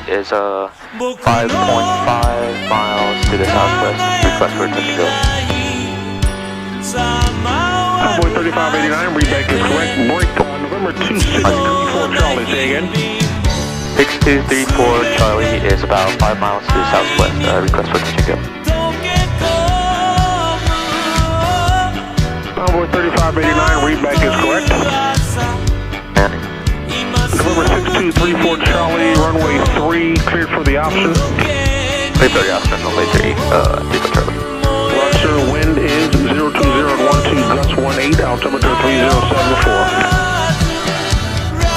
Is 5.5 miles to the southwest. Request for touch and go. Convoy 3589, readback is correct. Break November 2634 Charlie, say again. 6234 Charlie is about 5 miles to the southwest. Request for touch and go. Convoy 3589, readback is correct. November 6234 Charlie, runway 3, cleared for the option. Cleared for the option, runway 3, 34 Charlie. Roger, wind is 02012, gust 18, altimeter 3074.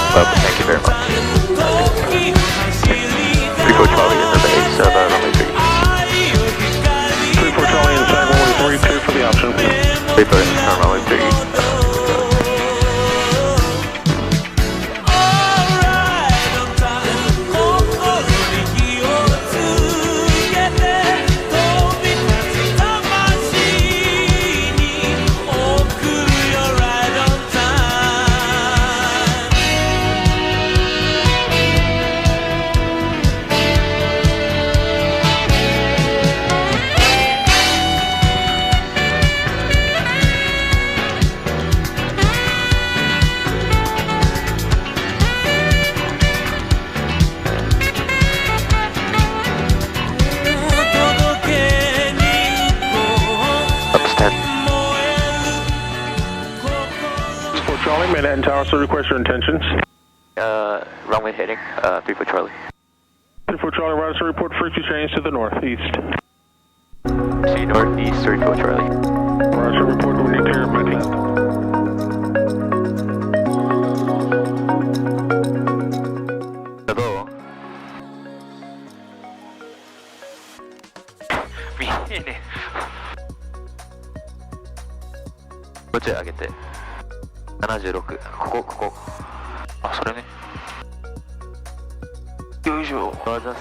Well, thank you very much. 34 Charlie in the base of runway 3. 34 Charlie inside runway 3, cleared for the option. 34 runway 3. Manhattan Tower, so request your intentions. Runway heading, 34 Charlie. 34 Charlie, right, so report frequency change to the northeast. See northeast, 34 Charlie. Right, so report when you clear back left. Hello. 見えねえ。こっち上げて。76、ここ。あ、それね。よいしょ。あざっす。